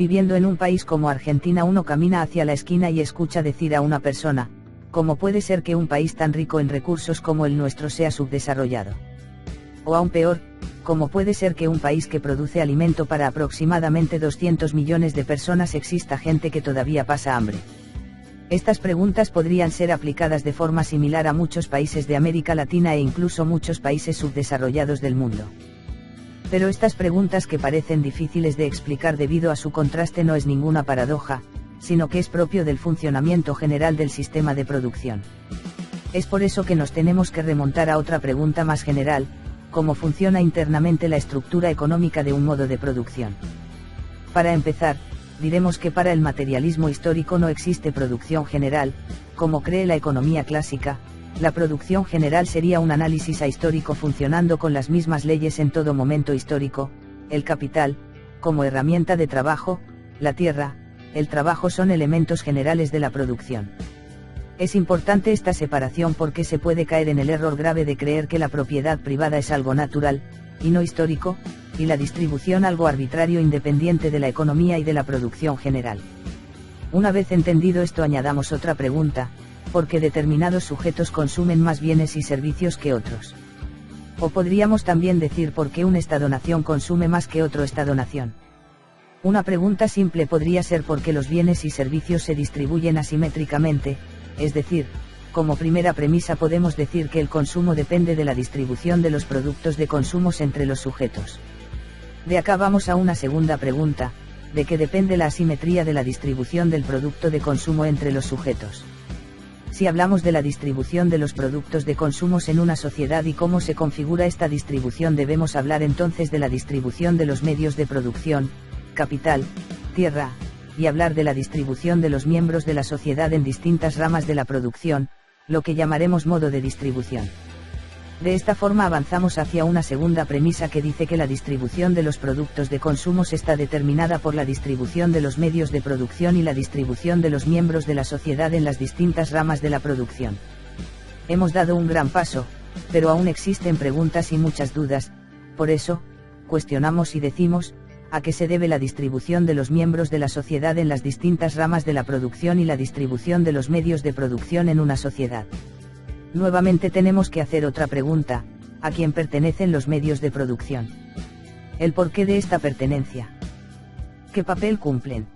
Viviendo en un país como Argentina, uno camina hacia la esquina y escucha decir a una persona: ¿cómo puede ser que un país tan rico en recursos como el nuestro sea subdesarrollado? O aún peor, ¿cómo puede ser que un país que produce alimento para aproximadamente 200 millones de personas exista gente que todavía pasa hambre? Estas preguntas podrían ser aplicadas de forma similar a muchos países de América Latina e incluso muchos países subdesarrollados del mundo. Pero estas preguntas, que parecen difíciles de explicar debido a su contraste, no es ninguna paradoja, sino que es propio del funcionamiento general del sistema de producción. Es por eso que nos tenemos que remontar a otra pregunta más general: ¿cómo funciona internamente la estructura económica de un modo de producción? Para empezar, diremos que para el materialismo histórico no existe producción general, como cree la economía clásica. La producción general sería un análisis ahistórico funcionando con las mismas leyes en todo momento histórico. El capital, como herramienta de trabajo, la tierra, el trabajo son elementos generales de la producción. Es importante esta separación porque se puede caer en el error grave de creer que la propiedad privada es algo natural, y no histórico, y la distribución algo arbitrario independiente de la economía y de la producción general. Una vez entendido esto, añadamos otra pregunta: ¿por qué determinados sujetos consumen más bienes y servicios que otros? O podríamos también decir: ¿por qué un Estado-nación consume más que otro Estado-nación? Una pregunta simple podría ser: ¿por qué los bienes y servicios se distribuyen asimétricamente? Es decir, como primera premisa podemos decir que el consumo depende de la distribución de los productos de consumo entre los sujetos. De acá vamos a una segunda pregunta: ¿de qué depende la asimetría de la distribución del producto de consumo entre los sujetos? Si hablamos de la distribución de los productos de consumo en una sociedad y cómo se configura esta distribución, debemos hablar entonces de la distribución de los medios de producción, capital, tierra, y hablar de la distribución de los miembros de la sociedad en distintas ramas de la producción, lo que llamaremos modo de distribución. De esta forma avanzamos hacia una segunda premisa que dice que la distribución de los productos de consumo está determinada por la distribución de los medios de producción y la distribución de los miembros de la sociedad en las distintas ramas de la producción. Hemos dado un gran paso, pero aún existen preguntas y muchas dudas. Por eso, cuestionamos y decimos: ¿a qué se debe la distribución de los miembros de la sociedad en las distintas ramas de la producción y la distribución de los medios de producción en una sociedad? Nuevamente tenemos que hacer otra pregunta: ¿a quién pertenecen los medios de producción? ¿El porqué de esta pertenencia? ¿Qué papel cumplen?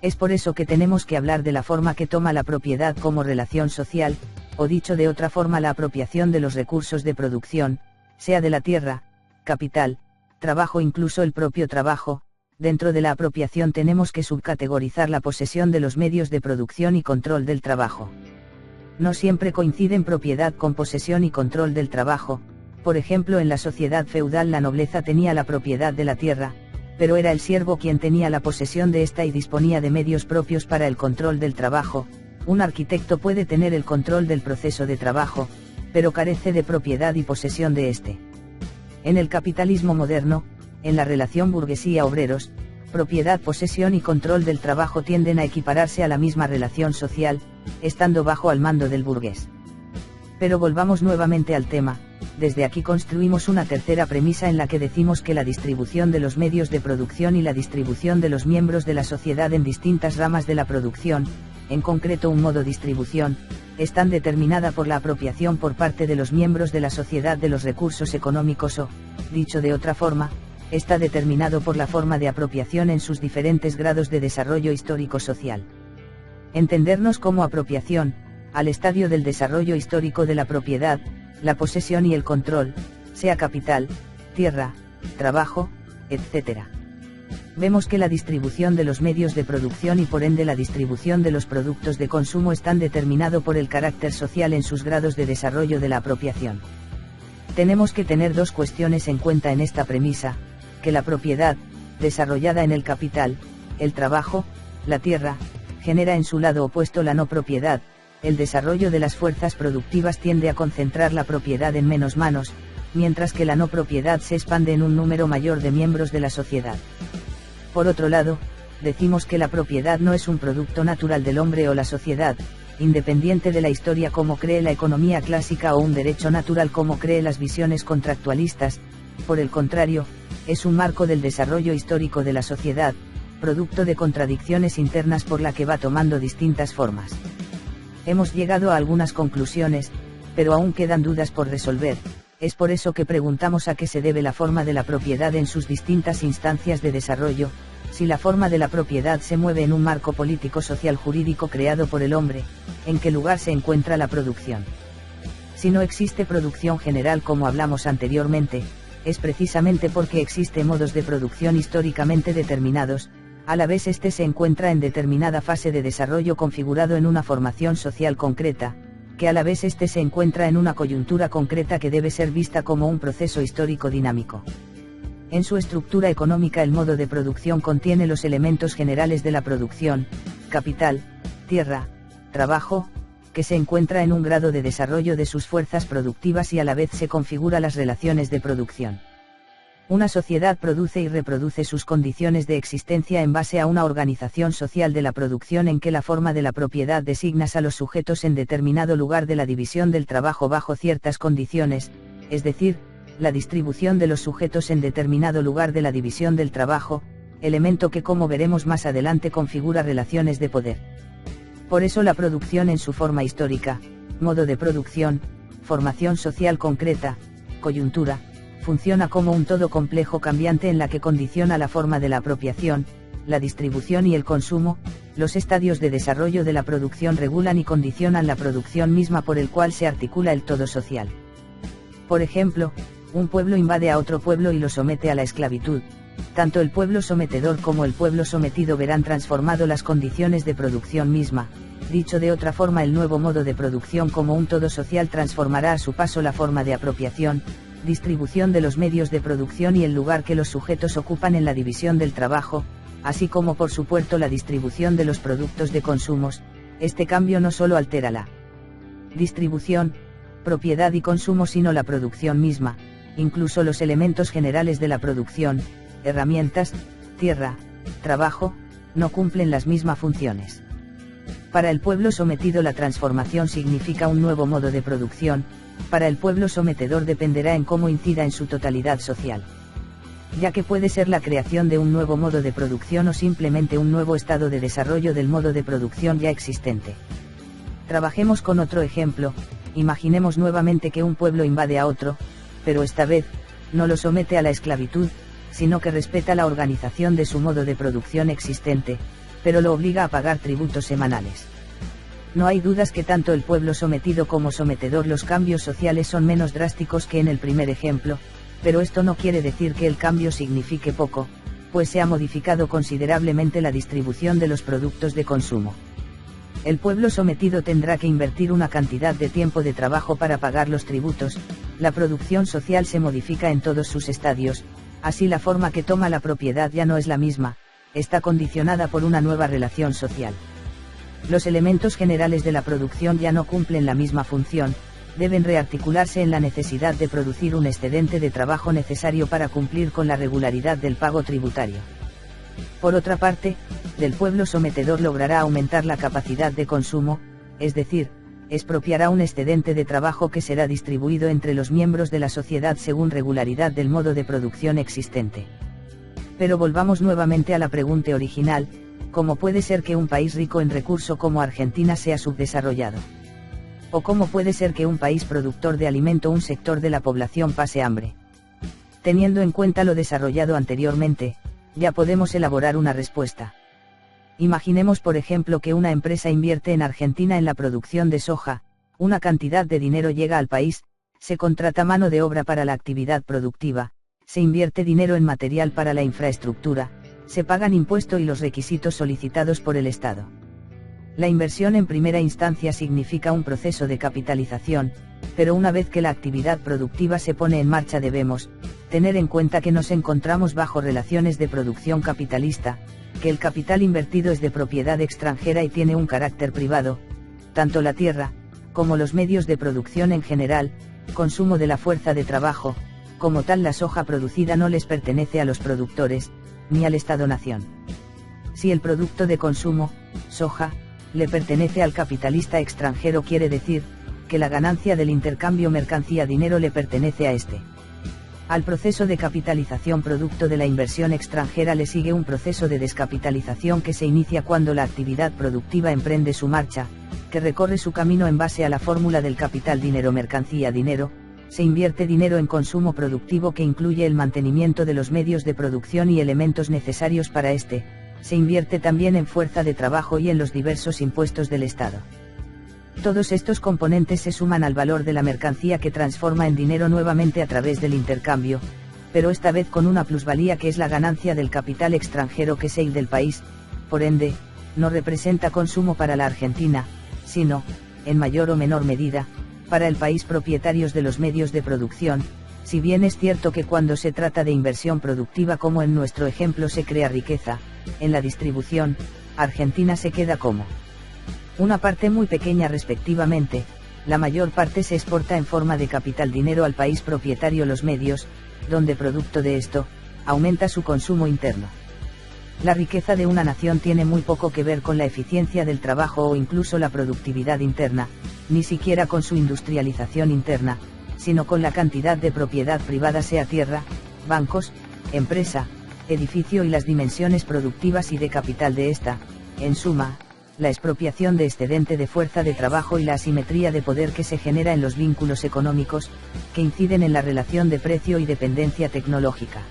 Es por eso que tenemos que hablar de la forma que toma la propiedad como relación social, o dicho de otra forma, la apropiación de los recursos de producción, sea de la tierra, capital, trabajo, incluso el propio trabajo. Dentro de la apropiación tenemos que subcategorizar la posesión de los medios de producción y control del trabajo. No siempre coinciden propiedad con posesión y control del trabajo. Por ejemplo, en la sociedad feudal la nobleza tenía la propiedad de la tierra, pero era el siervo quien tenía la posesión de esta y disponía de medios propios para el control del trabajo. Un arquitecto puede tener el control del proceso de trabajo, pero carece de propiedad y posesión de este. En el capitalismo moderno, en la relación burguesía-obreros, propiedad, posesión y control del trabajo tienden a equipararse a la misma relación social, estando bajo al mando del burgués. Pero volvamos nuevamente al tema. Desde aquí construimos una tercera premisa en la que decimos que la distribución de los medios de producción y la distribución de los miembros de la sociedad en distintas ramas de la producción, en concreto un modo distribución, están determinada por la apropiación por parte de los miembros de la sociedad de los recursos económicos o, dicho de otra forma, está determinado por la forma de apropiación en sus diferentes grados de desarrollo histórico-social. Entendernos como apropiación, al estadio del desarrollo histórico de la propiedad, la posesión y el control, sea capital, tierra, trabajo, etc. Vemos que la distribución de los medios de producción y por ende la distribución de los productos de consumo están determinado por el carácter social en sus grados de desarrollo de la apropiación. Tenemos que tener dos cuestiones en cuenta en esta premisa: que la propiedad, desarrollada en el capital, el trabajo, la tierra, genera en su lado opuesto la no propiedad. El desarrollo de las fuerzas productivas tiende a concentrar la propiedad en menos manos, mientras que la no propiedad se expande en un número mayor de miembros de la sociedad. Por otro lado, decimos que la propiedad no es un producto natural del hombre o la sociedad, independiente de la historia como cree la economía clásica, o un derecho natural como cree las visiones contractualistas. Por el contrario, es un marco del desarrollo histórico de la sociedad, producto de contradicciones internas por la que va tomando distintas formas. Hemos llegado a algunas conclusiones, pero aún quedan dudas por resolver. Es por eso que preguntamos a qué se debe la forma de la propiedad en sus distintas instancias de desarrollo, si la forma de la propiedad se mueve en un marco político-social jurídico creado por el hombre, en qué lugar se encuentra la producción. Si no existe producción general como hablamos anteriormente, es precisamente porque existe modos de producción históricamente determinados, a la vez este se encuentra en determinada fase de desarrollo configurado en una formación social concreta, que a la vez este se encuentra en una coyuntura concreta que debe ser vista como un proceso histórico dinámico. En su estructura económica el modo de producción contiene los elementos generales de la producción: capital, tierra, trabajo, que se encuentra en un grado de desarrollo de sus fuerzas productivas y a la vez se configura las relaciones de producción. Una sociedad produce y reproduce sus condiciones de existencia en base a una organización social de la producción en que la forma de la propiedad designa a los sujetos en determinado lugar de la división del trabajo bajo ciertas condiciones, es decir, la distribución de los sujetos en determinado lugar de la división del trabajo, elemento que como veremos más adelante configura relaciones de poder. Por eso la producción en su forma histórica, modo de producción, formación social concreta, coyuntura, funciona como un todo complejo cambiante en la que condiciona la forma de la apropiación, la distribución y el consumo. Los estadios de desarrollo de la producción regulan y condicionan la producción misma por el cual se articula el todo social. Por ejemplo, un pueblo invade a otro pueblo y lo somete a la esclavitud. Tanto el pueblo sometedor como el pueblo sometido verán transformado las condiciones de producción misma. Dicho de otra forma, el nuevo modo de producción como un todo social transformará a su paso la forma de apropiación, distribución de los medios de producción y el lugar que los sujetos ocupan en la división del trabajo, así como por supuesto la distribución de los productos de consumos. Este cambio no solo altera la distribución, propiedad y consumo sino la producción misma, incluso los elementos generales de la producción, herramientas, tierra, trabajo, no cumplen las mismas funciones. Para el pueblo sometido la transformación significa un nuevo modo de producción, para el pueblo sometedor dependerá en cómo incida en su totalidad social. Ya que puede ser la creación de un nuevo modo de producción o simplemente un nuevo estado de desarrollo del modo de producción ya existente. Trabajemos con otro ejemplo. Imaginemos nuevamente que un pueblo invade a otro, pero esta vez, no lo somete a la esclavitud, sino que respeta la organización de su modo de producción existente, pero lo obliga a pagar tributos semanales. No hay dudas que tanto el pueblo sometido como sometedor los cambios sociales son menos drásticos que en el primer ejemplo, pero esto no quiere decir que el cambio signifique poco, pues se ha modificado considerablemente la distribución de los productos de consumo. El pueblo sometido tendrá que invertir una cantidad de tiempo de trabajo para pagar los tributos. La producción social se modifica en todos sus estadios, así la forma que toma la propiedad ya no es la misma, está condicionada por una nueva relación social. Los elementos generales de la producción ya no cumplen la misma función, deben rearticularse en la necesidad de producir un excedente de trabajo necesario para cumplir con la regularidad del pago tributario. Por otra parte, del pueblo sometedor logrará aumentar la capacidad de consumo, es decir, expropiará un excedente de trabajo que será distribuido entre los miembros de la sociedad según regularidad del modo de producción existente. Pero volvamos nuevamente a la pregunta original: ¿cómo puede ser que un país rico en recursos como Argentina sea subdesarrollado? ¿O cómo puede ser que un país productor de alimento un sector de la población pase hambre? Teniendo en cuenta lo desarrollado anteriormente, ya podemos elaborar una respuesta. Imaginemos por ejemplo que una empresa invierte en Argentina en la producción de soja, una cantidad de dinero llega al país, se contrata mano de obra para la actividad productiva, se invierte dinero en material para la infraestructura, se pagan impuestos y los requisitos solicitados por el Estado. La inversión en primera instancia significa un proceso de capitalización, pero una vez que la actividad productiva se pone en marcha debemos tener en cuenta que nos encontramos bajo relaciones de producción capitalista, que el capital invertido es de propiedad extranjera y tiene un carácter privado, tanto la tierra, como los medios de producción en general, consumo de la fuerza de trabajo, como tal la soja producida no les pertenece a los productores, ni al Estado-nación. Si el producto de consumo, soja, le pertenece al capitalista extranjero quiere decir, que la ganancia del intercambio mercancía-dinero le pertenece a este. Al proceso de capitalización producto de la inversión extranjera le sigue un proceso de descapitalización que se inicia cuando la actividad productiva emprende su marcha, que recorre su camino en base a la fórmula del capital dinero-mercancía-dinero. Se invierte dinero en consumo productivo que incluye el mantenimiento de los medios de producción y elementos necesarios para este. Se invierte también en fuerza de trabajo y en los diversos impuestos del Estado. Todos estos componentes se suman al valor de la mercancía que transforma en dinero nuevamente a través del intercambio, pero esta vez con una plusvalía que es la ganancia del capital extranjero que sale del país. Por ende, no representa consumo para la Argentina, sino, en mayor o menor medida, para el país propietarios de los medios de producción. Si bien es cierto que cuando se trata de inversión productiva como en nuestro ejemplo se crea riqueza, en la distribución, Argentina se queda como una parte muy pequeña respectivamente. La mayor parte se exporta en forma de capital dinero al país propietario los medios, donde producto de esto, aumenta su consumo interno. La riqueza de una nación tiene muy poco que ver con la eficiencia del trabajo o incluso la productividad interna, ni siquiera con su industrialización interna, sino con la cantidad de propiedad privada, sea tierra, bancos, empresa, edificio y las dimensiones productivas y de capital de esta. En suma, la expropiación de excedente de fuerza de trabajo y la asimetría de poder que se genera en los vínculos económicos, que inciden en la relación de precio y dependencia tecnológica.